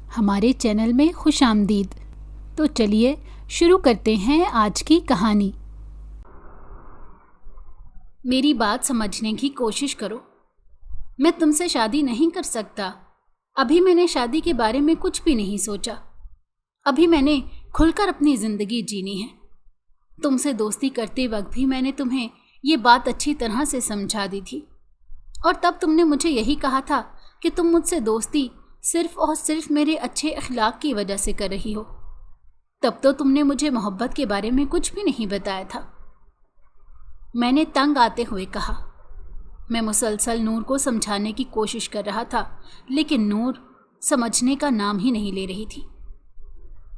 हमारे चैनल में खुश आमदीद। तो चलिए शुरू करते हैं आज की कहानी। मेरी बात समझने की कोशिश करो। मैं तुमसे शादी नहीं कर सकता। अभी मैंने शादी के बारे में कुछ भी नहीं सोचा। अभी मैंने खुलकर अपनी ज़िंदगी जीनी है। तुमसे दोस्ती करते वक्त भी मैंने तुम्हें ये बात अच्छी तरह से समझा दी थी, और तब तुमने मुझे यही कहा था कि तुम मुझसे दोस्ती सिर्फ और सिर्फ मेरे अच्छे अखलाक की वजह से कर रही हो। तब तो तुमने मुझे मोहब्बत के बारे में कुछ भी नहीं बताया था। मैंने तंग आते हुए कहा। मैं मुसलसल नूर को समझाने की कोशिश कर रहा था, लेकिन नूर समझने का नाम ही नहीं ले रही थी।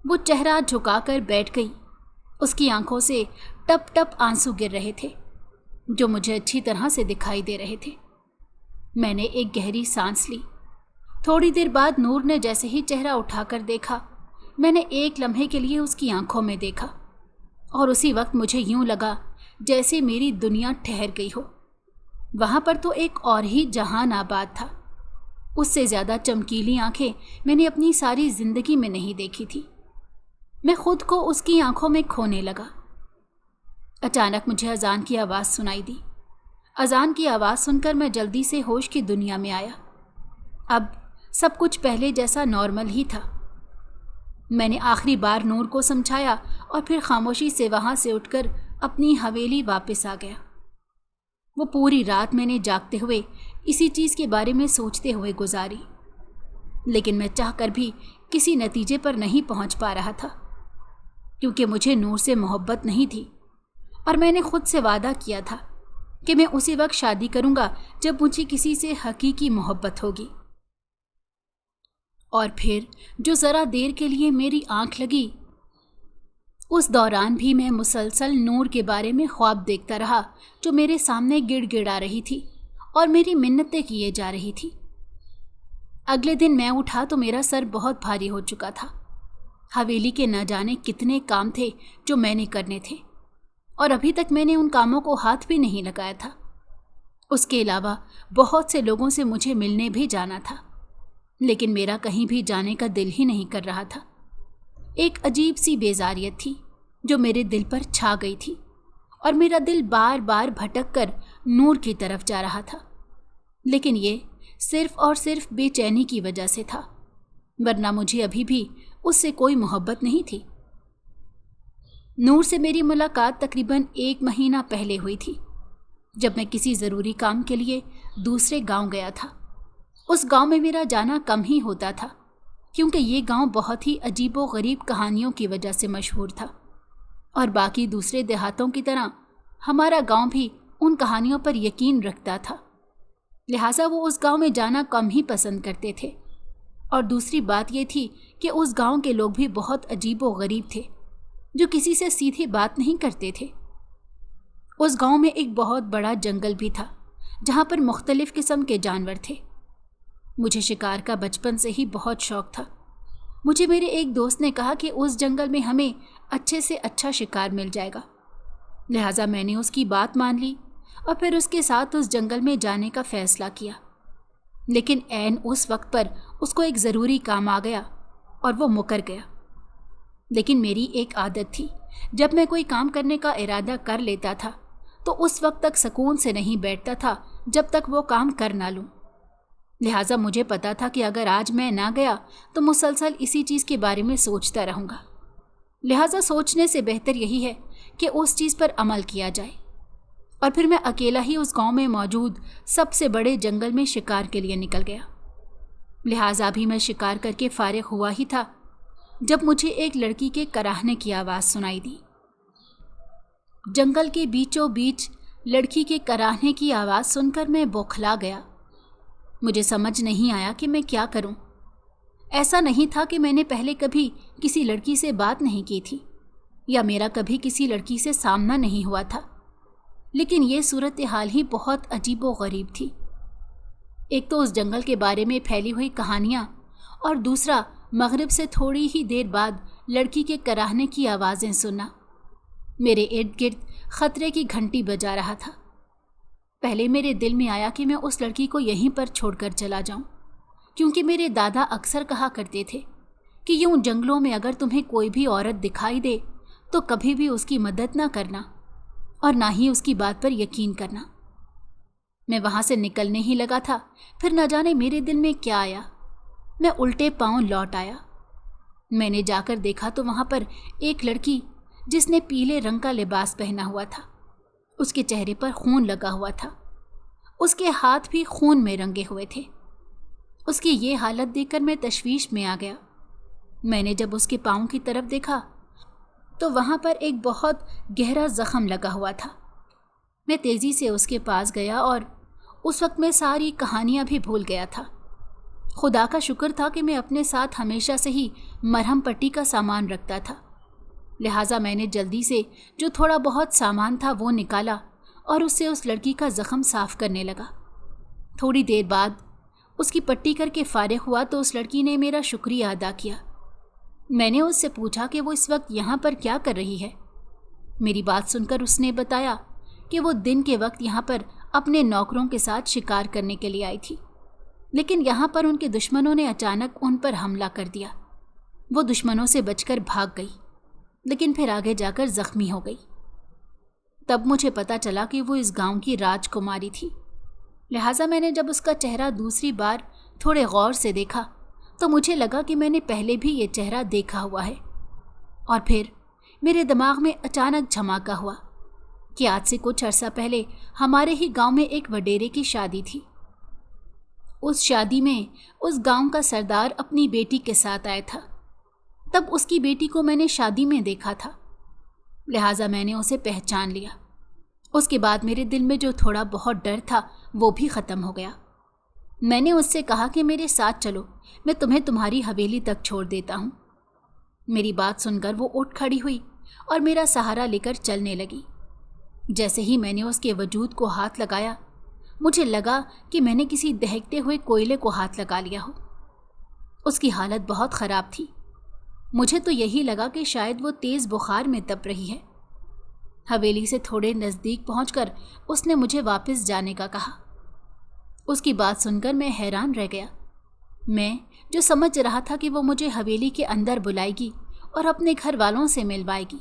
वो चेहरा झुकाकर बैठ गई। उसकी आंखों से टप टप आंसू गिर रहे थे, जो मुझे अच्छी तरह से दिखाई दे रहे थे। मैंने एक गहरी सांस ली। थोड़ी देर बाद नूर ने जैसे ही चेहरा उठाकर देखा, मैंने एक लम्हे के लिए उसकी आंखों में देखा, और उसी वक्त मुझे यूं लगा जैसे मेरी दुनिया ठहर गई हो। वहाँ पर तो एक और ही जहान आबाद था। उससे ज़्यादा चमकीली आंखें मैंने अपनी सारी ज़िंदगी में नहीं देखी थी। मैं खुद को उसकी आंखों में खोने लगा। अचानक मुझे अजान की आवाज़ सुनाई दी। अजान की आवाज़ सुनकर मैं जल्दी से होश की दुनिया में आया। अब सब कुछ पहले जैसा नॉर्मल ही था। मैंने आखिरी बार नूर को समझाया और फिर खामोशी से वहाँ से उठकर अपनी हवेली वापस आ गया। वो पूरी रात मैंने जागते हुए इसी चीज़ के बारे में सोचते हुए गुजारी, लेकिन मैं चाहकर भी किसी नतीजे पर नहीं पहुँच पा रहा था, क्योंकि मुझे नूर से मोहब्बत नहीं थी, और मैंने खुद से वादा किया था कि मैं उसी वक्त शादी करूँगा जब मुझे किसी से हकीकी मोहब्बत होगी। और फिर जो ज़रा देर के लिए मेरी आंख लगी, उस दौरान भी मैं मुसलसल नूर के बारे में ख्वाब देखता रहा, जो मेरे सामने गिड़गिड़ा रही थी और मेरी मिन्नतें किए जा रही थी। अगले दिन मैं उठा तो मेरा सर बहुत भारी हो चुका था। हवेली के न जाने कितने काम थे जो मैंने करने थे, और अभी तक मैंने उन कामों को हाथ भी नहीं लगाया था। उसके अलावा बहुत से लोगों से मुझे मिलने भी जाना था, लेकिन मेरा कहीं भी जाने का दिल ही नहीं कर रहा था। एक अजीब सी बेजारियत थी जो मेरे दिल पर छा गई थी, और मेरा दिल बार बार भटक कर नूर की तरफ जा रहा था। लेकिन ये सिर्फ और सिर्फ बेचैनी की वजह से था, वरना मुझे अभी भी उससे कोई मोहब्बत नहीं थी। नूर से मेरी मुलाकात तकरीबन 1 महीना पहले हुई थी, जब मैं किसी ज़रूरी काम के लिए दूसरे गांव गया था। उस गांव में मेरा जाना कम ही होता था, क्योंकि ये गांव बहुत ही अजीबो गरीब कहानियों की वजह से मशहूर था, और बाकी दूसरे देहातों की तरह हमारा गांव भी उन कहानियों पर यकीन रखता था। लिहाजा वो उस गांव में जाना कम ही पसंद करते थे। और दूसरी बात ये थी कि उस गांव के लोग भी बहुत अजीबो गरीब थे, जो किसी से सीधे बात नहीं करते थे। उस गांव में एक बहुत बड़ा जंगल भी था, जहाँ पर मुख्तलिफ किस्म के जानवर थे। मुझे शिकार का बचपन से ही बहुत शौक था। मुझे मेरे एक दोस्त ने कहा कि उस जंगल में हमें अच्छे से अच्छा शिकार मिल जाएगा। लिहाजा मैंने उसकी बात मान ली और फिर उसके साथ उस जंगल में जाने का फ़ैसला किया। लेकिन ऐन उस वक्त पर उसको एक ज़रूरी काम आ गया और वो मुकर गया। लेकिन मेरी एक आदत थी, जब मैं कोई काम करने का इरादा कर लेता था तो उस वक्त तक सुकून से नहीं बैठता था जब तक वो काम कर ना लूँ। लिहाजा मुझे पता था कि अगर आज मैं ना गया तो मुसलसल इसी चीज़ के बारे में सोचता रहूँगा। लिहाजा सोचने से बेहतर यही है कि उस चीज़ पर अमल किया जाए। और फिर मैं अकेला ही उस गांव में मौजूद सबसे बड़े जंगल में शिकार के लिए निकल गया। लिहाजा भी मैं शिकार करके फारिग हुआ ही था जब मुझे एक लड़की के कराहने की आवाज़ सुनाई दी। जंगल के बीचों बीच लड़की के कराहने की आवाज़ सुनकर मैं बौखला गया। मुझे समझ नहीं आया कि मैं क्या करूं। ऐसा नहीं था कि मैंने पहले कभी किसी लड़की से बात नहीं की थी, या मेरा कभी किसी लड़की से सामना नहीं हुआ था, लेकिन ये सूरत हाल ही बहुत अजीबो गरीब थी। एक तो उस जंगल के बारे में फैली हुई कहानियाँ, और दूसरा मगरिब से थोड़ी ही देर बाद लड़की के कराहने की आवाज़ें सुनना। मेरे इर्द गिर्द ख़तरे की घंटी बजा रहा था। पहले मेरे दिल में आया कि मैं उस लड़की को यहीं पर छोड़कर चला जाऊं, क्योंकि मेरे दादा अक्सर कहा करते थे कि यूं जंगलों में अगर तुम्हें कोई भी औरत दिखाई दे तो कभी भी उसकी मदद ना करना और ना ही उसकी बात पर यकीन करना। मैं वहां से निकलने ही लगा था, फिर न जाने मेरे दिल में क्या आया, मैं उल्टे पांव लौट आया। मैंने जाकर देखा तो वहां पर एक लड़की जिसने पीले रंग का लिबास पहना हुआ था, उसके चेहरे पर खून लगा हुआ था, उसके हाथ भी खून में रंगे हुए थे। उसकी ये हालत देखकर मैं तशवीश में आ गया। मैंने जब उसके पाँव की तरफ देखा तो वहां पर एक बहुत गहरा जख्म लगा हुआ था। मैं तेजी से उसके पास गया और उस वक्त मैं सारी कहानियां भी भूल गया था। खुदा का शुक्र था कि मैं अपने साथ हमेशा से ही मरहम पट्टी का सामान रखता था, लिहाजा मैंने जल्दी से जो थोड़ा बहुत सामान था वो निकाला और उससे उस लड़की का जख्म साफ करने लगा। थोड़ी देर बाद उसकी पट्टी करके फारिग हुआ तो उस लड़की ने मेरा शुक्रिया अदा किया। मैंने उससे पूछा कि वो इस वक्त यहाँ पर क्या कर रही है। मेरी बात सुनकर उसने बताया कि वो दिन के वक्त यहाँ पर अपने नौकरों के साथ शिकार करने के लिए आई थी, लेकिन यहाँ पर उनके दुश्मनों ने अचानक उन पर हमला कर दिया। वो दुश्मनों से बचकर भाग गई, लेकिन फिर आगे जाकर जख्मी हो गई। तब मुझे पता चला कि वो इस गांव की राजकुमारी थी। लिहाजा मैंने जब उसका चेहरा दूसरी बार थोड़े गौर से देखा तो मुझे लगा कि मैंने पहले भी ये चेहरा देखा हुआ है। और फिर मेरे दिमाग में अचानक झमाका हुआ कि आज से कुछ अरसा पहले हमारे ही गांव में एक वडेरे की शादी थी। उस शादी में उस गांव का सरदार अपनी बेटी के साथ आया था। तब उसकी बेटी को मैंने शादी में देखा था, लिहाजा मैंने उसे पहचान लिया। उसके बाद मेरे दिल में जो थोड़ा बहुत डर था वो भी ख़त्म हो गया। मैंने उससे कहा कि मेरे साथ चलो, मैं तुम्हें तुम्हारी हवेली तक छोड़ देता हूँ। मेरी बात सुनकर वो उठ खड़ी हुई और मेरा सहारा लेकर चलने लगी। जैसे ही मैंने उसके वजूद को हाथ लगाया, मुझे लगा कि मैंने किसी दहकते हुए कोयले को हाथ लगा लिया हो। उसकी हालत बहुत ख़राब थी। मुझे तो यही लगा कि शायद वो तेज़ बुखार में तप रही है। हवेली से थोड़े नज़दीक पहुंचकर उसने मुझे वापस जाने का कहा। उसकी बात सुनकर मैं हैरान रह गया। मैं जो समझ रहा था कि वो मुझे हवेली के अंदर बुलाएगी और अपने घर वालों से मिलवाएगी,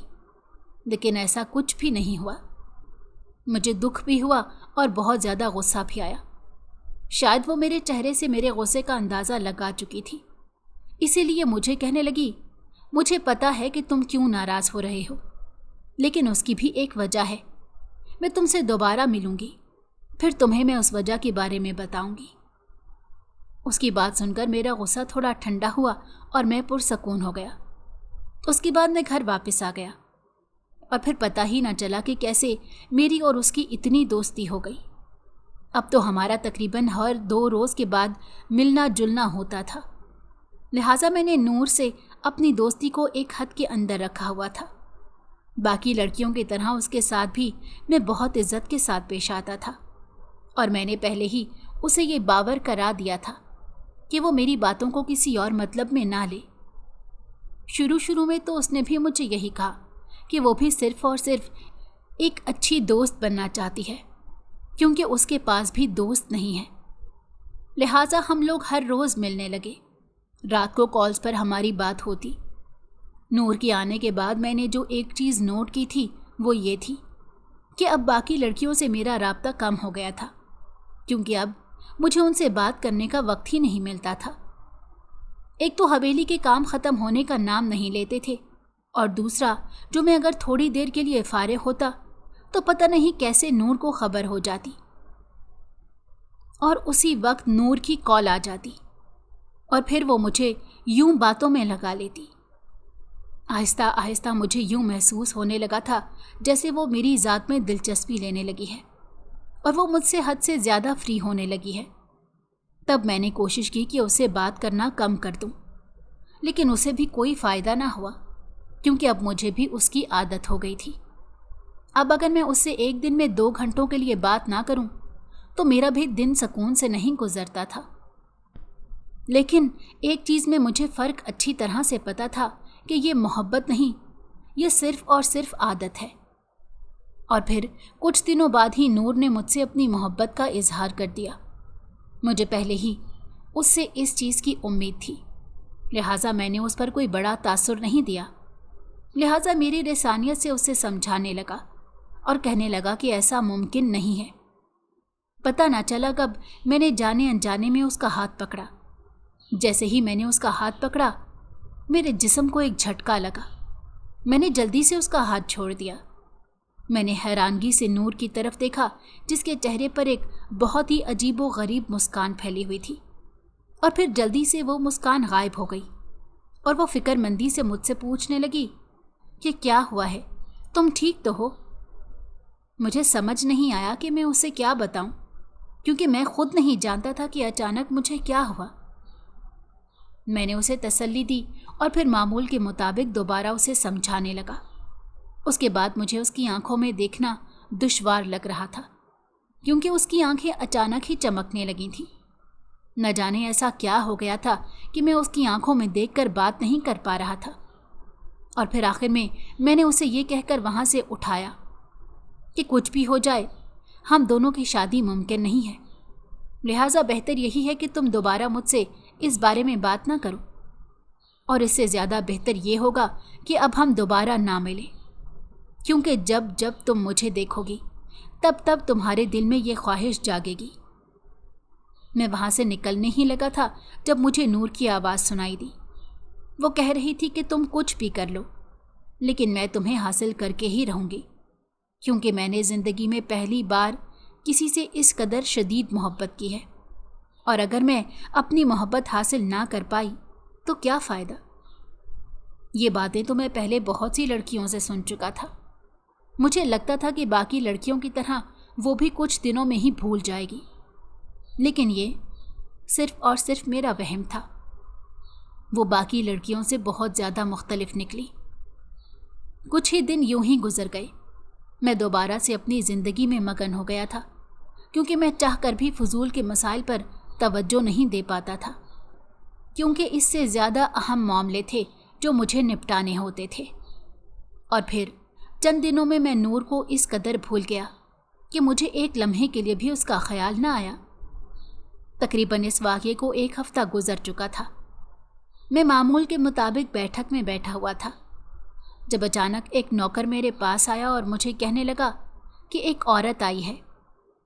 लेकिन ऐसा कुछ भी नहीं हुआ। मुझे दुख भी हुआ और बहुत ज़्यादा गुस्सा भी आया। शायद वो मेरे चेहरे से मेरे गुस्से का अंदाज़ा लगा चुकी थी, इसीलिए मुझे कहने लगी, मुझे पता है कि तुम क्यों नाराज़ हो रहे हो, लेकिन उसकी भी एक वजह है। मैं तुमसे दोबारा मिलूंगी, फिर तुम्हें मैं उस वजह के बारे में बताऊंगी। उसकी बात सुनकर मेरा गुस्सा थोड़ा ठंडा हुआ और मैं पुरसकून हो गया। उसके बाद मैं घर वापस आ गया और फिर पता ही ना चला कि कैसे मेरी और उसकी इतनी दोस्ती हो गई। अब तो हमारा तकरीबन हर 2 रोज़ के बाद मिलना जुलना होता था, लिहाजा मैंने नूर से अपनी दोस्ती को एक हद के अंदर रखा हुआ था। बाकी लड़कियों की तरह उसके साथ भी मैं बहुत इज्जत के साथ पेश आता था और मैंने पहले ही उसे ये बावर करा दिया था कि वो मेरी बातों को किसी और मतलब में ना ले। शुरू में तो उसने भी मुझे यही कहा कि वो भी सिर्फ और सिर्फ एक अच्छी दोस्त बनना चाहती है, क्योंकि उसके पास भी दोस्त नहीं है। लिहाजा हम लोग हर रोज़ मिलने लगे। रात को कॉल्स पर हमारी बात होती। नूर के आने के बाद मैंने जो एक चीज़ नोट की थी वो ये थी कि अब बाकी लड़कियों से मेरा राब्ता कम हो गया था, क्योंकि अब मुझे उनसे बात करने का वक्त ही नहीं मिलता था। एक तो हवेली के काम ख़त्म होने का नाम नहीं लेते थे, और दूसरा जो मैं अगर थोड़ी देर के लिए फारिग होता तो पता नहीं कैसे नूर को खबर हो जाती और उसी वक्त नूर की कॉल आ जाती और फिर वो मुझे यूं बातों में लगा लेती। आहिस्ता आहिस्ता मुझे यूं महसूस होने लगा था जैसे वो मेरी ज़ात में दिलचस्पी लेने लगी है और वो मुझसे हद से ज़्यादा फ्री होने लगी है। तब मैंने कोशिश की कि उससे बात करना कम कर दूं, लेकिन उसे भी कोई फ़ायदा ना हुआ, क्योंकि अब मुझे भी उसकी आदत हो गई थी। अब अगर मैं उससे एक दिन में 2 घंटों के लिए बात ना करूं तो मेरा भी दिन सुकून से नहीं गुजरता था। लेकिन एक चीज़ में मुझे फ़र्क अच्छी तरह से पता था कि ये मोहब्बत नहीं, ये सिर्फ़ और सिर्फ आदत है। और फिर कुछ दिनों बाद ही नूर ने मुझसे अपनी मोहब्बत का इजहार कर दिया। मुझे पहले ही उससे इस चीज़ की उम्मीद थी, लिहाजा मैंने उस पर कोई बड़ा तासुर नहीं दिया। लिहाजा मेरी लिसानियत से उसे समझाने लगा और कहने लगा कि ऐसा मुमकिन नहीं है। पता ना चला कब मैंने जाने अनजाने में उसका हाथ पकड़ा। जैसे ही मैंने उसका हाथ पकड़ा, मेरे जिस्म को एक झटका लगा। मैंने जल्दी से उसका हाथ छोड़ दिया। मैंने हैरानगी से नूर की तरफ देखा, जिसके चेहरे पर एक बहुत ही अजीबो गरीब मुस्कान फैली हुई थी, और फिर जल्दी से वो मुस्कान गायब हो गई और वो फिक्रमंदी से मुझसे पूछने लगी कि क्या हुआ है, तुम ठीक तो हो? मुझे समझ नहीं आया कि मैं उसे क्या बताऊं, क्योंकि मैं खुद नहीं जानता था कि अचानक मुझे क्या हुआ। मैंने उसे तसल्ली दी और फिर मामूल के मुताबिक दोबारा उसे समझाने लगा। उसके बाद मुझे उसकी आंखों में देखना दुश्वार लग रहा था, क्योंकि उसकी आंखें अचानक ही चमकने लगी थीं। न जाने ऐसा क्या हो गया था कि मैं उसकी आंखों में देखकर बात नहीं कर पा रहा था। और फिर आखिर में मैंने उसे ये कहकर वहाँ से उठाया कि कुछ भी हो जाए, हम दोनों की शादी मुमकिन नहीं है। लिहाजा बेहतर यही है कि तुम दोबारा मुझसे इस बारे में बात ना करो, और इससे ज़्यादा बेहतर ये होगा कि अब हम दोबारा ना मिलें, क्योंकि जब जब तुम मुझे देखोगी तब तब तुम्हारे दिल में ये ख्वाहिश जागेगी। मैं वहाँ से निकलने ही लगा था जब मुझे नूर की आवाज़ सुनाई दी। वो कह रही थी कि तुम कुछ भी कर लो, लेकिन मैं तुम्हें हासिल करके ही रहूँगी, क्योंकि मैंने ज़िंदगी में पहली बार किसी से इस कदर शदीद मोहब्बत की है, और अगर मैं अपनी मोहब्बत हासिल ना कर पाई तो क्या फ़ायदा। ये बातें तो मैं पहले बहुत सी लड़कियों से सुन चुका था। मुझे लगता था कि बाकी लड़कियों की तरह वो भी कुछ दिनों में ही भूल जाएगी, लेकिन ये सिर्फ और सिर्फ मेरा वहम था। वो बाकी लड़कियों से बहुत ज़्यादा मुख्तलिफ निकली। कुछ ही दिन यूं ही गुजर गए। मैं दोबारा से अपनी ज़िंदगी में मगन हो गया था, क्योंकि मैं चाहकर भी फजूल के मसाइल पर तवज्जो नहीं दे पाता था, क्योंकि इससे ज़्यादा अहम मामले थे जो मुझे निपटाने होते थे। और फिर चंद दिनों में मैं नूर को इस कदर भूल गया कि मुझे एक लम्हे के लिए भी उसका ख्याल न आया। तकरीबन इस वाक़ये को 1 हफ़्ता गुजर चुका था। मैं मामूल के मुताबिक बैठक में बैठा हुआ था, जब अचानक एक नौकर मेरे पास आया और मुझे कहने लगा कि एक औरत आई है,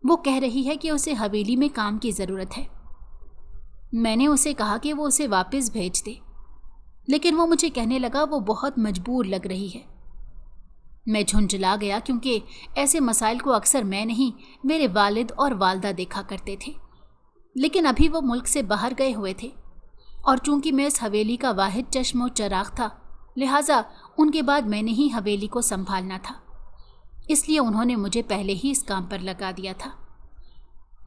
वो कह रही है कि उसे हवेली में काम की ज़रूरत है। मैंने उसे कहा कि वो उसे वापस भेज दे, लेकिन वो मुझे कहने लगा वो बहुत मजबूर लग रही है। मैं झुंझला गया, क्योंकि ऐसे मसाइल को अक्सर मैं नहीं, मेरे वालिद और वालदा देखा करते थे, लेकिन अभी वो मुल्क से बाहर गए हुए थे, और चूंकि मैं इस हवेली का वाहिद चश्म चिराग था, लिहाजा उनके बाद मैंने ही हवेली को संभालना था। इसलिए उन्होंने मुझे पहले ही इस काम पर लगा दिया था।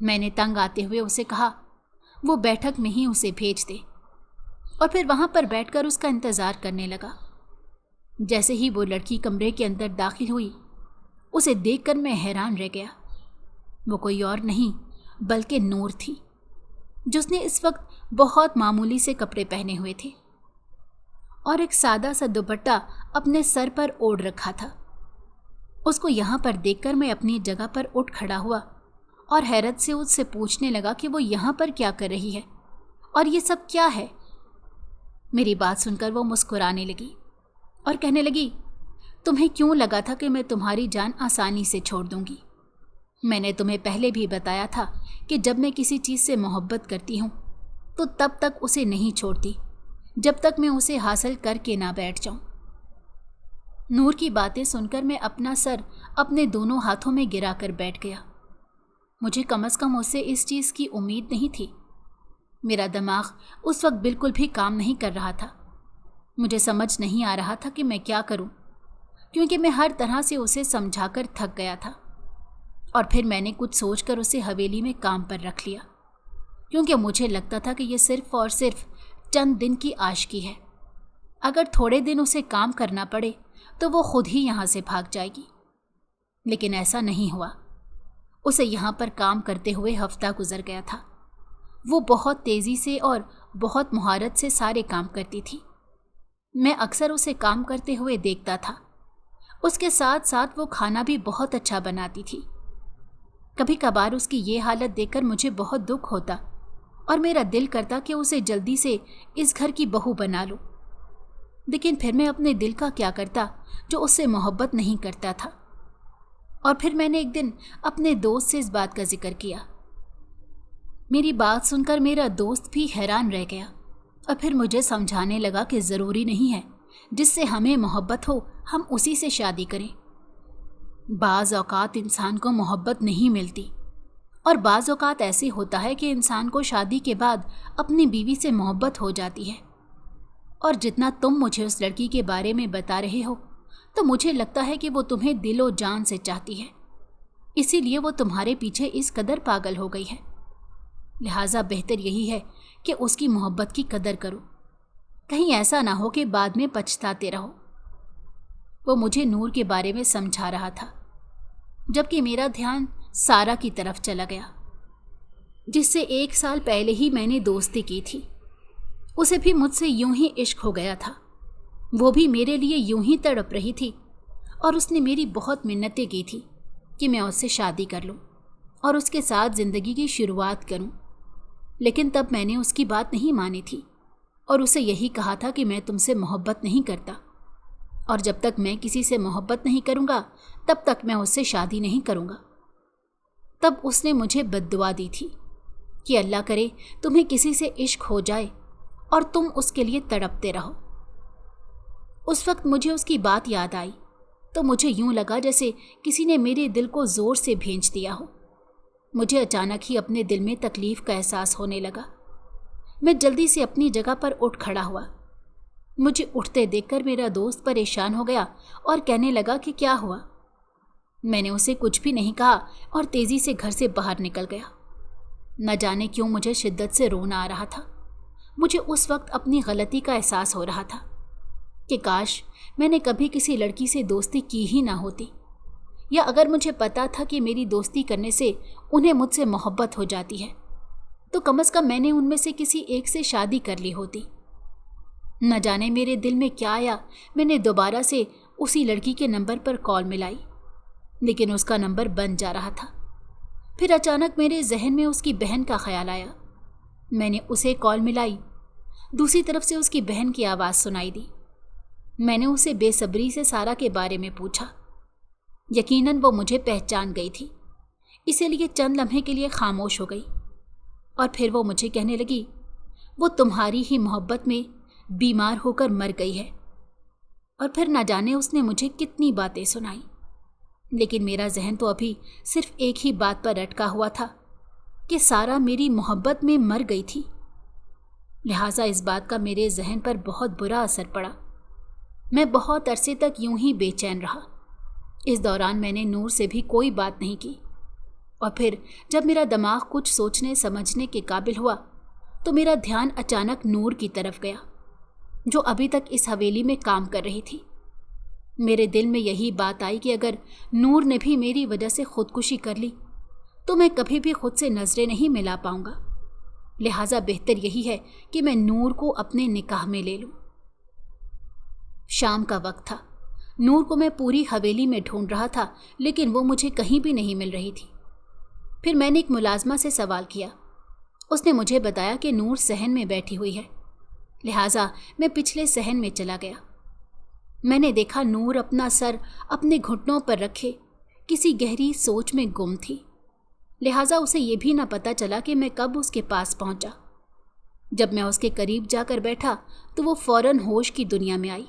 मैंने तंग आते हुए उसे कहा वो बैठक में ही उसे भेज दे, और फिर वहाँ पर बैठकर उसका इंतज़ार करने लगा। जैसे ही वो लड़की कमरे के अंदर दाखिल हुई, उसे देखकर मैं हैरान रह गया। वो कोई और नहीं बल्कि नूर थी, जिसने इस वक्त बहुत मामूली से कपड़े पहने हुए थे और एक सादा सा दुपट्टा अपने सर पर ओढ़ रखा था। उसको यहाँ पर देखकर मैं अपनी जगह पर उठ खड़ा हुआ और हैरत से उससे पूछने लगा कि वो यहाँ पर क्या कर रही है और ये सब क्या है। मेरी बात सुनकर वो मुस्कुराने लगी और कहने लगी, तुम्हें क्यों लगा था कि मैं तुम्हारी जान आसानी से छोड़ दूंगी? मैंने तुम्हें पहले भी बताया था कि जब मैं किसी चीज़ से मोहब्बत करती हूँ तो तब तक उसे नहीं छोड़ती जब तक मैं उसे हासिल करके ना बैठ जाऊं। नूर की बातें सुनकर मैं अपना सर अपने दोनों हाथों में गिरा कर बैठ गया। मुझे कम से कम उससे इस चीज़ की उम्मीद नहीं थी। मेरा दिमाग उस वक्त बिल्कुल भी काम नहीं कर रहा था। मुझे समझ नहीं आ रहा था कि मैं क्या करूं, क्योंकि मैं हर तरह से उसे समझाकर थक गया था। और फिर मैंने कुछ सोचकर उसे हवेली में काम पर रख लिया, क्योंकि मुझे लगता था कि यह सिर्फ और सिर्फ चंद दिन की आशिकी है। अगर थोड़े दिन उसे काम करना पड़े तो वो खुद ही यहाँ से भाग जाएगी। लेकिन ऐसा नहीं हुआ। उसे यहाँ पर काम करते हुए हफ्ता गुजर गया था। वो बहुत तेज़ी से और बहुत मुहारत से सारे काम करती थी। मैं अक्सर उसे काम करते हुए देखता था। उसके साथ साथ वो खाना भी बहुत अच्छा बनाती थी। कभी कभार उसकी ये हालत देखकर मुझे बहुत दुख होता और मेरा दिल करता कि उसे जल्दी से इस घर की बहू बना लूं। लेकिन फिर मैं अपने दिल का क्या करता जो उससे मोहब्बत नहीं करता था। और फिर मैंने एक दिन अपने दोस्त से इस बात का जिक्र किया। मेरी बात सुनकर मेरा दोस्त भी हैरान रह गया और फिर मुझे समझाने लगा कि ज़रूरी नहीं है जिससे हमें मोहब्बत हो हम उसी से शादी करें। बाज़ औक़ात इंसान को मोहब्बत नहीं मिलती और बाज़ औक़ात ऐसे होता है कि इंसान को शादी के बाद अपनी बीवी से मोहब्बत हो जाती है। और जितना तुम मुझे उस लड़की के बारे में बता रहे हो तो मुझे लगता है कि वो तुम्हें दिलो जान से चाहती है, इसीलिए वो तुम्हारे पीछे इस कदर पागल हो गई है। लिहाजा बेहतर यही है कि उसकी मोहब्बत की कदर करो, कहीं ऐसा ना हो कि बाद में पछताते रहो। वो मुझे नूर के बारे में समझा रहा था, जबकि मेरा ध्यान सारा की तरफ चला गया, जिससे 1 साल पहले ही मैंने दोस्ती की थी। उसे भी मुझसे यूं ही इश्क हो गया था, वो भी मेरे लिए यूं ही तड़प रही थी और उसने मेरी बहुत मिन्नतें की थी कि मैं उससे शादी कर लूं और उसके साथ ज़िंदगी की शुरुआत करूं। लेकिन तब मैंने उसकी बात नहीं मानी थी और उसे यही कहा था कि मैं तुमसे मोहब्बत नहीं करता और जब तक मैं किसी से मोहब्बत नहीं करूंगा तब तक मैं उससे शादी नहीं करूंगा। तब उसने मुझे बद्दुआ दी थी कि अल्लाह करे तुम्हें किसी से इश्क हो जाए और तुम उसके लिए तड़पते रहो। उस वक्त मुझे उसकी बात याद आई तो मुझे यूं लगा जैसे किसी ने मेरे दिल को ज़ोर से भींच दिया हो। मुझे अचानक ही अपने दिल में तकलीफ़ का एहसास होने लगा। मैं जल्दी से अपनी जगह पर उठ खड़ा हुआ। मुझे उठते देखकर मेरा दोस्त परेशान हो गया और कहने लगा कि क्या हुआ। मैंने उसे कुछ भी नहीं कहा और तेज़ी से घर से बाहर निकल गया। न जाने क्यों मुझे शिद्दत से रोना आ रहा था। मुझे उस वक्त अपनी गलती का एहसास हो रहा था कि काश मैंने कभी किसी लड़की से दोस्ती की ही ना होती, या अगर मुझे पता था कि मेरी दोस्ती करने से उन्हें मुझसे मोहब्बत हो जाती है तो कम से कम मैंने उनमें से किसी एक से शादी कर ली होती। न जाने मेरे दिल में क्या आया, मैंने दोबारा से उसी लड़की के नंबर पर कॉल मिलाई, लेकिन उसका नंबर बंद जा रहा था। फिर अचानक मेरे जहन में उसकी बहन का ख्याल आया। मैंने उसे कॉल मिलाई। दूसरी तरफ से उसकी बहन की आवाज़ सुनाई दी। मैंने उसे बेसब्री से सारा के बारे में पूछा। यकीनन वो मुझे पहचान गई थी, इसीलिए चंद लम्हे के लिए खामोश हो गई और फिर वो मुझे कहने लगी वो तुम्हारी ही मोहब्बत में बीमार होकर मर गई है। और फिर न जाने उसने मुझे कितनी बातें सुनाई, लेकिन मेरा जहन तो अभी सिर्फ एक ही बात पर अटका हुआ था कि सारा मेरी मोहब्बत में मर गई थी। लिहाजा इस बात का मेरे जहन पर बहुत बुरा असर पड़ा। मैं बहुत अरसे तक यूं ही बेचैन रहा। इस दौरान मैंने नूर से भी कोई बात नहीं की और फिर जब मेरा दिमाग कुछ सोचने समझने के काबिल हुआ तो मेरा ध्यान अचानक नूर की तरफ गया, जो अभी तक इस हवेली में काम कर रही थी। मेरे दिल में यही बात आई कि अगर नूर ने भी मेरी वजह से खुदकुशी कर ली तो मैं कभी भी खुद से नज़रें नहीं मिला पाऊंगा। लिहाजा बेहतर यही है कि मैं नूर को अपने निकाह में ले लूं। शाम का वक्त था। नूर को मैं पूरी हवेली में ढूंढ रहा था, लेकिन वो मुझे कहीं भी नहीं मिल रही थी। फिर मैंने एक मुलाजमा से सवाल किया। उसने मुझे बताया कि नूर सहन में बैठी हुई है। लिहाजा मैं पिछले सहन में चला गया। मैंने देखा नूर अपना सर अपने घुटनों पर रखे किसी गहरी सोच में गुम थी। लिहाजा उसे ये भी ना पता चला कि मैं कब उसके पास पहुंचा। जब मैं उसके करीब जाकर बैठा तो वो फौरन होश की दुनिया में आई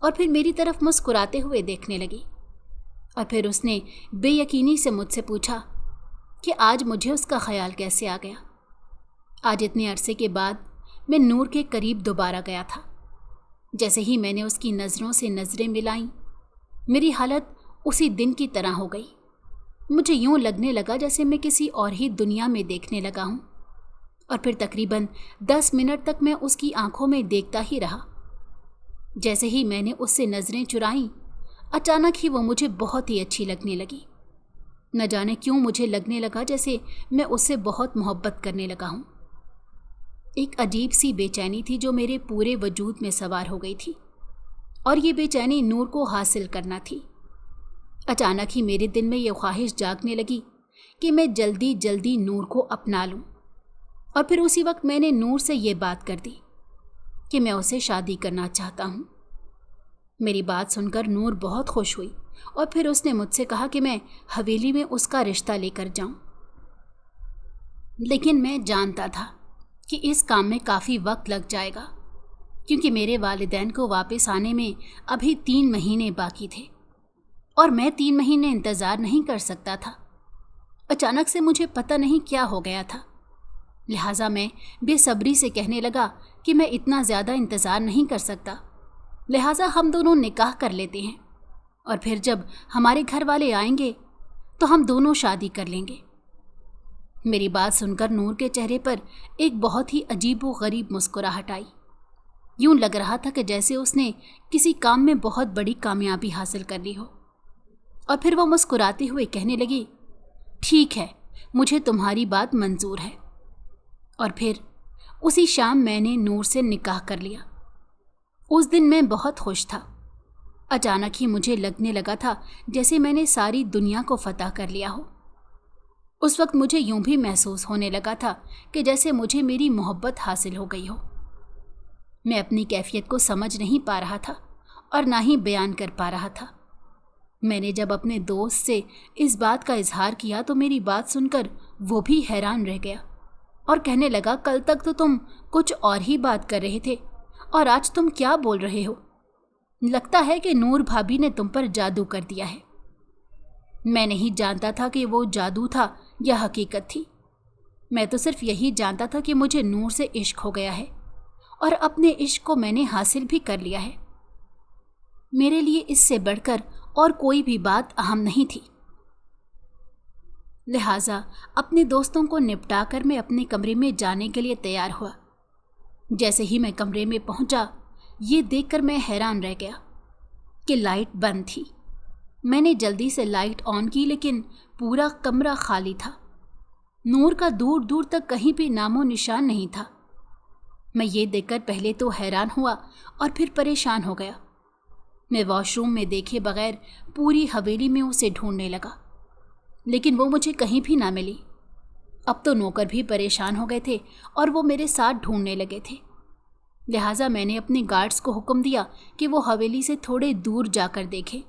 और फिर मेरी तरफ मुस्कुराते हुए देखने लगी। और फिर उसने बेयकीनी से मुझसे पूछा कि आज मुझे उसका ख्याल कैसे आ गया। आज इतने अरसे के बाद मैं नूर के करीब दोबारा गया था। जैसे ही मैंने उसकी नज़रों से नज़रें मिलाईं, मेरी हालत उसी दिन की तरह हो गई। मुझे यूं लगने लगा जैसे मैं किसी और ही दुनिया में देखने लगा हूं। और फिर तकरीबन 10 मिनट तक मैं उसकी आंखों में देखता ही रहा। जैसे ही मैंने उससे नज़रें चुराईं, अचानक ही वो मुझे बहुत ही अच्छी लगने लगी। न जाने क्यों मुझे लगने लगा जैसे मैं उससे बहुत मोहब्बत करने लगा हूं। एक अजीब सी बेचैनी थी जो मेरे पूरे वजूद में सवार हो गई थी, और ये बेचैनी नूर को हासिल करना थी। अचानक ही मेरे दिल में ये ख्वाहिश जागने लगी कि मैं जल्दी जल्दी नूर को अपना लूं और फिर उसी वक्त मैंने नूर से ये बात कर दी कि मैं उसे शादी करना चाहता हूँ। मेरी बात सुनकर नूर बहुत खुश हुई और फिर उसने मुझसे कहा कि मैं हवेली में उसका रिश्ता लेकर जाऊं। लेकिन मैं जानता था कि इस काम में काफ़ी वक्त लग जाएगा, क्योंकि मेरे वालिदैन को वापस आने में अभी 3 महीने बाकी थे और मैं 3 महीने इंतज़ार नहीं कर सकता था। अचानक से मुझे पता नहीं क्या हो गया था, लिहाजा मैं बेसब्री से कहने लगा कि मैं इतना ज़्यादा इंतज़ार नहीं कर सकता, लिहाजा हम दोनों निकाह कर लेते हैं और फिर जब हमारे घर वाले आएंगे तो हम दोनों शादी कर लेंगे। मेरी बात सुनकर नूर के चेहरे पर एक बहुत ही अजीबो-गरीब मुस्कुराहट आई। यूं लग रहा था कि जैसे उसने किसी काम में बहुत बड़ी कामयाबी हासिल कर ली हो। और फिर वो मुस्कुराते हुए कहने लगी, ठीक है, मुझे तुम्हारी बात मंजूर है। और फिर उसी शाम मैंने नूर से निकाह कर लिया। उस दिन मैं बहुत खुश था। अचानक ही मुझे लगने लगा था जैसे मैंने सारी दुनिया को फतह कर लिया हो। उस वक्त मुझे यूं भी महसूस होने लगा था कि जैसे मुझे मेरी मोहब्बत हासिल हो गई हो। मैं अपनी कैफियत को समझ नहीं पा रहा था और ना ही बयान कर पा रहा था। मैंने जब अपने दोस्त से इस बात का इजहार किया तो मेरी बात सुनकर वो भी हैरान रह गया और कहने लगा, कल तक तो तुम कुछ और ही बात कर रहे थे और आज तुम क्या बोल रहे हो? लगता है कि नूर भाभी ने तुम पर जादू कर दिया है। मैं नहीं जानता था कि वो जादू था या हकीकत थी। मैं तो सिर्फ यही जानता था कि मुझे नूर से इश्क हो गया है और अपने इश्क को मैंने हासिल भी कर लिया है। मेरे लिए इससे बढ़कर और कोई भी बात अहम नहीं थी। लिहाजा अपने दोस्तों को निपटा कर मैं अपने कमरे में जाने के लिए तैयार हुआ। जैसे ही मैं कमरे में पहुंचा, ये देखकर मैं हैरान रह गया कि लाइट बंद थी। मैंने जल्दी से लाइट ऑन की, लेकिन पूरा कमरा खाली था। नूर का दूर दूर तक कहीं भी नामो निशान नहीं था। मैं ये देखकर पहले तो हैरान हुआ और फिर परेशान हो गया। मैं वॉशरूम में देखे बगैर पूरी हवेली में उसे ढूंढने लगा, लेकिन वो मुझे कहीं भी ना मिली। अब तो नौकर भी परेशान हो गए थे और वो मेरे साथ ढूंढने लगे थे। लिहाजा मैंने अपने गार्ड्स को हुक्म दिया कि वो हवेली से थोड़े दूर जाकर देखें,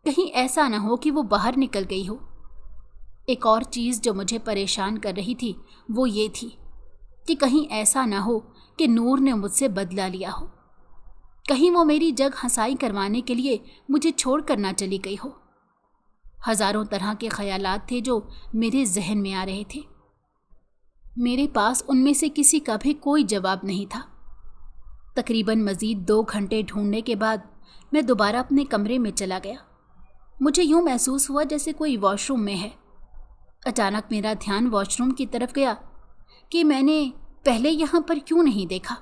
कहीं ऐसा ना हो कि वो बाहर निकल गई हो। एक और चीज़ जो मुझे परेशान कर रही थी वो ये थी कि कहीं ऐसा ना हो कि नूर ने मुझसे बदला लिया हो, कहीं वो मेरी जग हंसाई करवाने के लिए मुझे छोड़ कर ना चली गई हो। हजारों तरह के ख्यालात थे जो मेरे जहन में आ रहे थे। मेरे पास उनमें से किसी का भी कोई जवाब नहीं था। तकरीबन मज़ीद 2 घंटे ढूंढने के बाद मैं दोबारा अपने कमरे में चला गया। मुझे यूं महसूस हुआ जैसे कोई वॉशरूम में है। अचानक मेरा ध्यान वॉशरूम की तरफ गया कि मैंने पहले यहाँ पर क्यों नहीं देखा।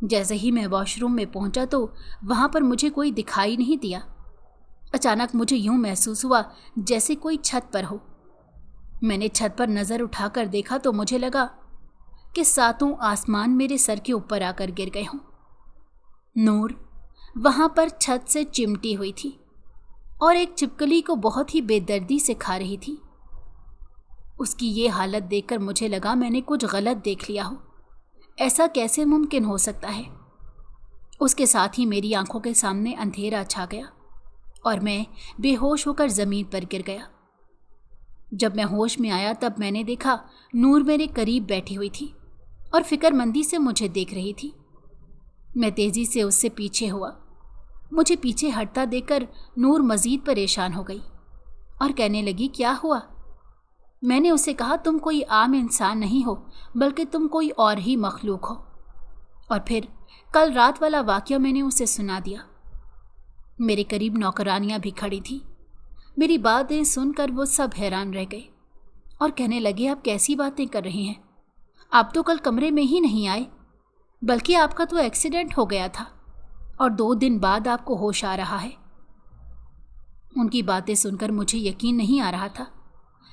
जैसे ही मैं वॉशरूम में पहुँचा तो वहाँ पर मुझे कोई दिखाई नहीं दिया। अचानक मुझे यूं महसूस हुआ जैसे कोई छत पर हो। मैंने छत पर नज़र उठाकर देखा तो मुझे लगा कि 7 आसमान मेरे सर के ऊपर आकर गिर गए हों। नूर वहाँ पर छत से चिमटी हुई थी और एक छिपकली को बहुत ही बेदर्दी से खा रही थी। उसकी ये हालत देखकर मुझे लगा मैंने कुछ गलत देख लिया हो। ऐसा कैसे मुमकिन हो सकता है? उसके साथ ही मेरी आंखों के सामने अंधेरा छा गया और मैं बेहोश होकर ज़मीन पर गिर गया। जब मैं होश में आया तब मैंने देखा नूर मेरे करीब बैठी हुई थी और फिक्रमंदी से मुझे देख रही थी। मैं तेज़ी से उससे पीछे हुआ। मुझे पीछे हटता देखकर नूर मज़ीद परेशान हो गई और कहने लगी, क्या हुआ? मैंने उसे कहा, तुम कोई आम इंसान नहीं हो बल्कि तुम कोई और ही मखलूक हो। और फिर कल रात वाला वाक़या मैंने उसे सुना दिया। मेरे करीब नौकरानियाँ भी खड़ी थी। मेरी बातें सुनकर वो सब हैरान रह गए और कहने लगे, आप कैसी बातें कर रही हैं? आप तो कल कमरे में ही नहीं आए, बल्कि आपका तो एक्सीडेंट हो गया था और 2 दिन बाद आपको होश आ रहा है। उनकी बातें सुनकर मुझे यकीन नहीं आ रहा था,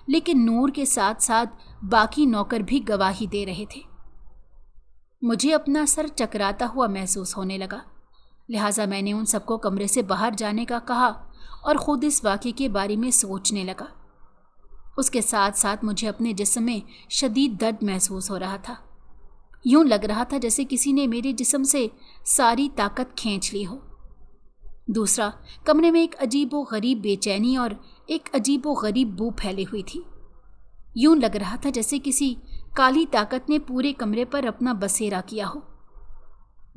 लेकिन नूर के साथ साथ बाकी नौकर भी गवाही दे रहे थे। मुझे अपना सर चकराता हुआ महसूस होने लगा। लिहाजा मैंने उन सबको कमरे से बाहर जाने का कहा और ख़ुद इस वाक़े के बारे में सोचने लगा। उसके साथ साथ मुझे अपने जिस्म में शदीद दर्द महसूस हो रहा था। यूं लग रहा था जैसे किसी ने मेरे जिस्म से सारी ताकत खींच ली हो। दूसरा, कमरे में एक अजीबो गरीब बेचैनी और एक अजीबो गरीब बू फैली हुई थी। यूं लग रहा था जैसे किसी काली ताकत ने पूरे कमरे पर अपना बसेरा किया हो।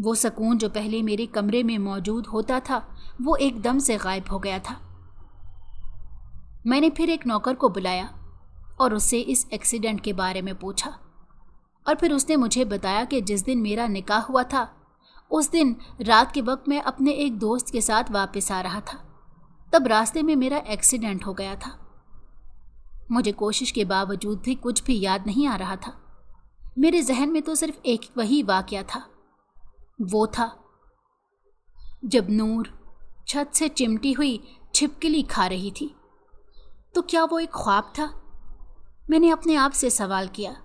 वो सुकून जो पहले मेरे कमरे में मौजूद होता था वो एकदम से गायब हो गया था। मैंने फिर एक नौकर को बुलाया और उससे इस एक्सीडेंट के बारे में पूछा, और फिर उसने मुझे बताया कि जिस दिन मेरा निकाह हुआ था उस दिन रात के वक्त मैं अपने एक दोस्त के साथ वापस आ रहा था। तब रास्ते में मेरा एक्सीडेंट हो गया था। मुझे कोशिश के बावजूद भी कुछ भी याद नहीं आ रहा था। मेरे जहन में तो सिर्फ एक वही वाकया था। वो था जब नूर छत से चिमटी हुई छिपकली खा रही थी। तो क्या वो एक ख्वाब था? मैंने अपने आप से सवाल किया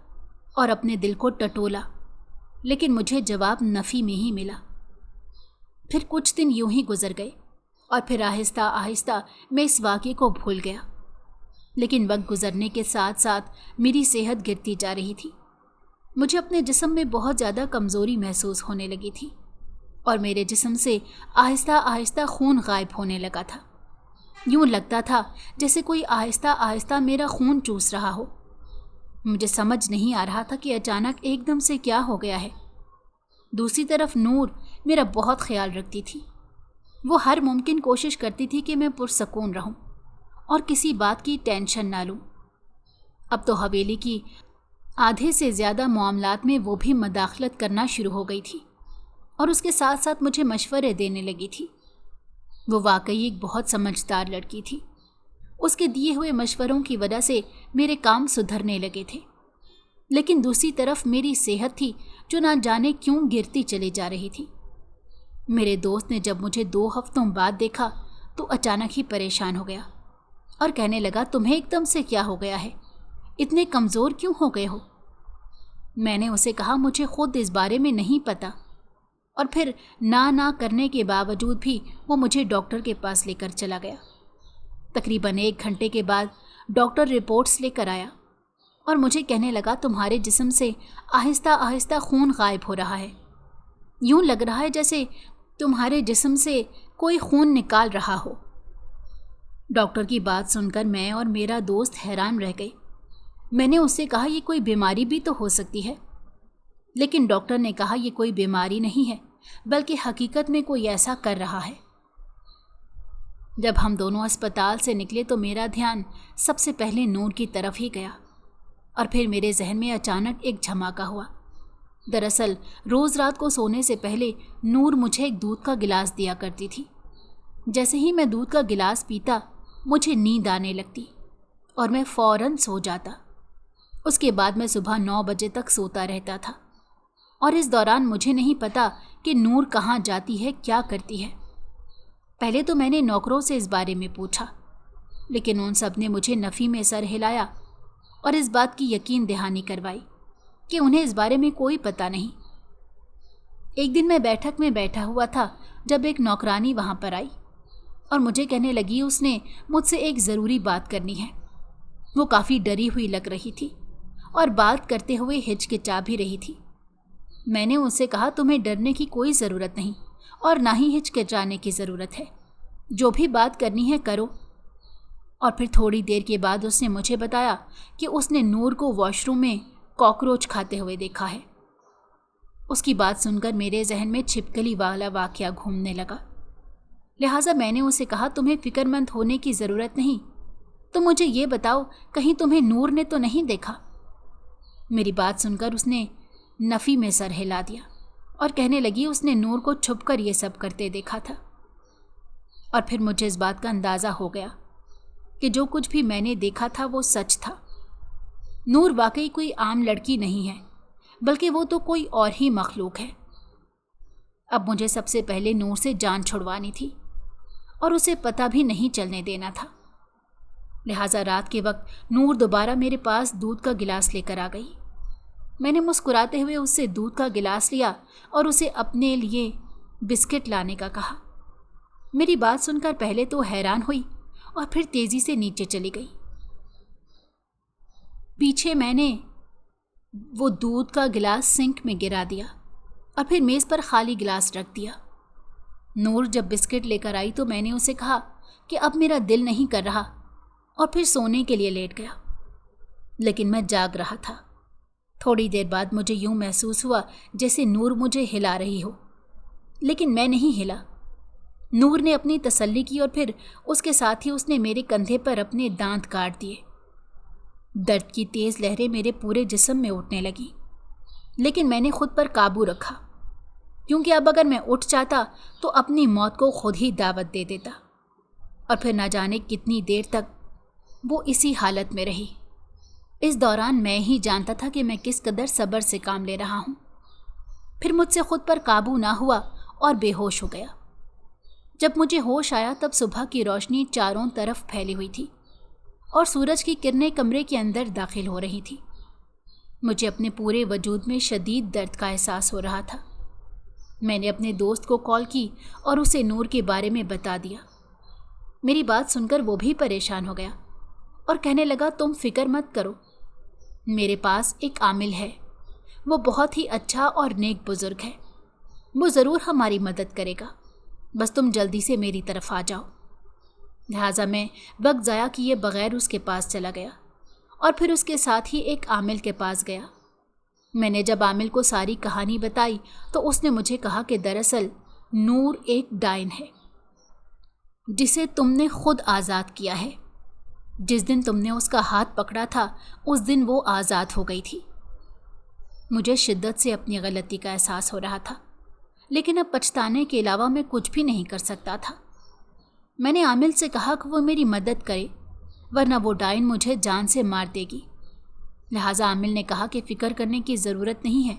और अपने दिल को टटोला, लेकिन मुझे जवाब नफ़ी में ही मिला। फिर कुछ दिन यूं ही गुजर गए और फिर आहिस्ता आहिस्ता मैं इस वाक़ये को भूल गया। लेकिन वक्त गुजरने के साथ साथ मेरी सेहत गिरती जा रही थी। मुझे अपने जिस्म में बहुत ज़्यादा कमज़ोरी महसूस होने लगी थी और मेरे जिस्म से आहिस्ता आहिस्ता खून गायब होने लगा था। यूं लगता था जैसे कोई आहिस्ता आहिस्ता मेरा खून चूस रहा हो। मुझे समझ नहीं आ रहा था कि अचानक एकदम से क्या हो गया है। दूसरी तरफ नूर मेरा बहुत ख्याल रखती थी। वो हर मुमकिन कोशिश करती थी कि मैं पुरसकून रहूं और किसी बात की टेंशन ना लूं। अब तो हवेली की आधे से ज़्यादा मामलात में वो भी मदाखलत करना शुरू हो गई थी और उसके साथ साथ मुझे मशवरे देने लगी थी। वो वाकई एक बहुत समझदार लड़की थी। उसके दिए हुए मशवरों की वजह से मेरे काम सुधरने लगे थे। लेकिन दूसरी तरफ मेरी सेहत थी जो ना जाने क्यों गिरती चली जा रही थी। मेरे दोस्त ने जब मुझे 2 हफ्तों बाद देखा तो अचानक ही परेशान हो गया और कहने लगा, तुम्हें एकदम से क्या हो गया है? इतने कमज़ोर क्यों हो गए हो? मैंने उसे कहा, मुझे खुद इस बारे में नहीं पता। और फिर ना करने के बावजूद भी वो मुझे डॉक्टर के पास लेकर चला गया। तकरीबन 1 घंटे के बाद डॉक्टर रिपोर्ट्स लेकर आया और मुझे कहने लगा, तुम्हारे जिस्म से आहिस्ता आहिस्ता खून गायब हो रहा है। यूं लग रहा है जैसे तुम्हारे जिस्म से कोई खून निकाल रहा हो। डॉक्टर की बात सुनकर मैं और मेरा दोस्त हैरान रह गए। मैंने उससे कहा, ये कोई बीमारी भी तो हो सकती है। लेकिन डॉक्टर ने कहा, ये कोई बीमारी नहीं है, बल्कि हकीकत में कोई ऐसा कर रहा है। जब हम दोनों अस्पताल से निकले तो मेरा ध्यान सबसे पहले नूर की तरफ ही गया और फिर मेरे जहन में अचानक एक झमाका हुआ। दरअसल रोज़ रात को सोने से पहले नूर मुझे एक दूध का गिलास दिया करती थी। जैसे ही मैं दूध का गिलास पीता मुझे नींद आने लगती और मैं फ़ौरन सो जाता। उसके बाद मैं सुबह 9 बजे तक सोता रहता था और इस दौरान मुझे नहीं पता कि नूर कहाँ जाती है, क्या करती है। पहले तो मैंने नौकरों से इस बारे में पूछा, लेकिन उन सब ने मुझे नफ़ी में सर हिलाया और इस बात की यकीन दहानी करवाई कि उन्हें इस बारे में कोई पता नहीं। एक दिन मैं बैठक में बैठा हुआ था जब एक नौकरानी वहाँ पर आई और मुझे कहने लगी, उसने मुझसे एक ज़रूरी बात करनी है। वो काफ़ी डरी हुई लग रही थी और बात करते हुए हिचकिचा भी रही थी। मैंने उससे कहा, तुम्हें डरने की कोई ज़रूरत नहीं और ना ही हिचकिचाने की ज़रूरत है। जो भी बात करनी है करो। और फिर थोड़ी देर के बाद उसने मुझे बताया कि उसने नूर को वॉशरूम में कॉकरोच खाते हुए देखा है। उसकी बात सुनकर मेरे जहन में छिपकली वाला वाकया घूमने लगा। लिहाजा मैंने उसे कहा, तुम्हें फ़िक्रमंद होने की ज़रूरत नहीं। तो मुझे ये बताओ, कहीं तुम्हें नूर ने तो नहीं देखा? मेरी बात सुनकर उसने नफ़ी में सर हिला दिया और कहने लगी, उसने नूर को छुपकर ये सब करते देखा था। और फिर मुझे इस बात का अंदाज़ा हो गया कि जो कुछ भी मैंने देखा था वो सच था। नूर वाकई कोई आम लड़की नहीं है, बल्कि वो तो कोई और ही मखलूक है। अब मुझे सबसे पहले नूर से जान छुड़वानी थी और उसे पता भी नहीं चलने देना था। लिहाजा रात के वक्त नूर दोबारा मेरे पास दूध का गिलास लेकर आ गई। मैंने मुस्कुराते हुए उससे दूध का गिलास लिया और उसे अपने लिए बिस्किट लाने का कहा। मेरी बात सुनकर पहले तो हैरान हुई और फिर तेज़ी से नीचे चली गई। पीछे मैंने वो दूध का गिलास सिंक में गिरा दिया और फिर मेज़ पर खाली गिलास रख दिया। नूर जब बिस्किट लेकर आई तो मैंने उसे कहा कि अब मेरा दिल नहीं कर रहा और फिर सोने के लिए लेट गया। लेकिन मैं जाग रहा था। थोड़ी देर बाद मुझे यूं महसूस हुआ जैसे नूर मुझे हिला रही हो, लेकिन मैं नहीं हिला। नूर ने अपनी तसल्ली की और फिर उसके साथ ही उसने मेरे कंधे पर अपने दांत काट दिए। दर्द की तेज लहरें मेरे पूरे जिस्म में उठने लगी, लेकिन मैंने खुद पर काबू रखा, क्योंकि अब अगर मैं उठ जाता तो अपनी मौत को खुद ही दावत दे देता और फिर न जाने कितनी देर तक वो इसी हालत में रही। इस दौरान मैं ही जानता था कि मैं किस कदर सब्र से काम ले रहा हूँ। फिर मुझसे खुद पर काबू ना हुआ और बेहोश हो गया। जब मुझे होश आया तब सुबह की रोशनी चारों तरफ फैली हुई थी और सूरज की किरणें कमरे के अंदर दाखिल हो रही थी। मुझे अपने पूरे वजूद में शदीद दर्द का एहसास हो रहा था। मैंने अपने दोस्त को कॉल की और उसे नूर के बारे में बता दिया। मेरी बात सुनकर वो भी परेशान हो गया और कहने लगा, तुम फिक्र मत करो, मेरे पास एक आमिल है, वो बहुत ही अच्छा और नेक बुजुर्ग है, वो ज़रूर हमारी मदद करेगा, बस तुम जल्दी से मेरी तरफ आ जाओ। लिहाजा मैं वक्त ज़ाया किए बगैर उसके पास चला गया और फिर उसके साथ ही एक आमिल के पास गया। मैंने जब आमिल को सारी कहानी बताई तो उसने मुझे कहा कि दरअसल नूर एक डायन है जिसे तुमने खुद आज़ाद किया है। जिस दिन तुमने उसका हाथ पकड़ा था उस दिन वो आज़ाद हो गई थी। मुझे शिद्दत से अपनी गलती का एहसास हो रहा था, लेकिन अब पछताने के अलावा मैं कुछ भी नहीं कर सकता था। मैंने आमिल से कहा कि वो मेरी मदद करे, वरना वो डायन मुझे जान से मार देगी। लिहाजा आमिल ने कहा कि फ़िक्र करने की ज़रूरत नहीं है।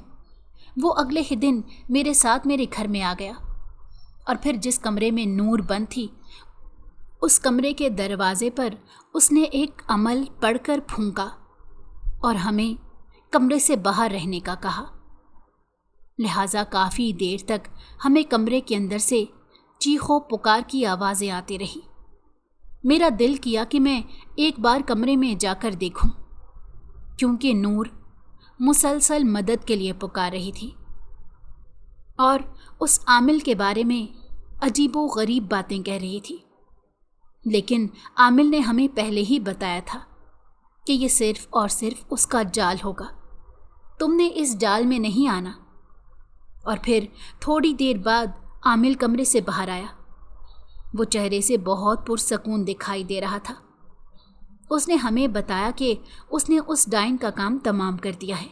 वो अगले ही दिन मेरे साथ मेरे घर में आ गया और फिर जिस कमरे में नूर बंद थी उस कमरे के दरवाजे पर उसने एक अमल पढ़कर फूंका और हमें कमरे से बाहर रहने का कहा। लिहाजा काफ़ी देर तक हमें कमरे के अंदर से चीखों पुकार की आवाज़ें आती रही। मेरा दिल किया कि मैं एक बार कमरे में जाकर देखूं, क्योंकि नूर मुसलसल मदद के लिए पुकार रही थी और उस आमिल के बारे में अजीबो गरीब बातें कह रही थी। लेकिन आमिल ने हमें पहले ही बताया था कि ये सिर्फ और सिर्फ उसका जाल होगा, तुमने इस जाल में नहीं आना। और फिर थोड़ी देर बाद आमिल कमरे से बाहर आया। वो चेहरे से बहुत पुरसकून दिखाई दे रहा था। उसने हमें बताया कि उसने उस डायन का काम तमाम कर दिया है,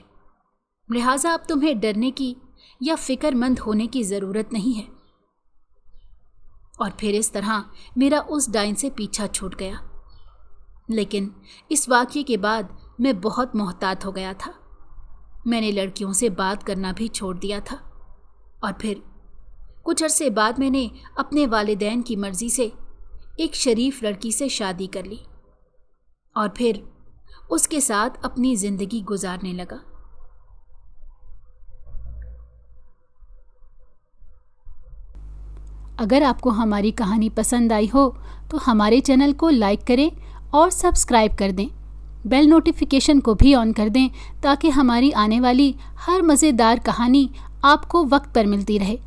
लिहाजा अब तुम्हें डरने की या फिक्रमंद होने की ज़रूरत नहीं है। और फिर इस तरह मेरा उस डायन से पीछा छूट गया। लेकिन इस वाक़ये के बाद मैं बहुत मोहतात हो गया था। मैंने लड़कियों से बात करना भी छोड़ दिया था और फिर कुछ अरसे बाद मैंने अपने वालिदैन की मर्ज़ी से एक शरीफ लड़की से शादी कर ली और फिर उसके साथ अपनी ज़िंदगी गुजारने लगा। अगर आपको हमारी कहानी पसंद आई हो तो हमारे चैनल को लाइक करें और सब्सक्राइब कर दें। बेल नोटिफिकेशन को भी ऑन कर दें ताकि हमारी आने वाली हर मज़ेदार कहानी आपको वक्त पर मिलती रहे।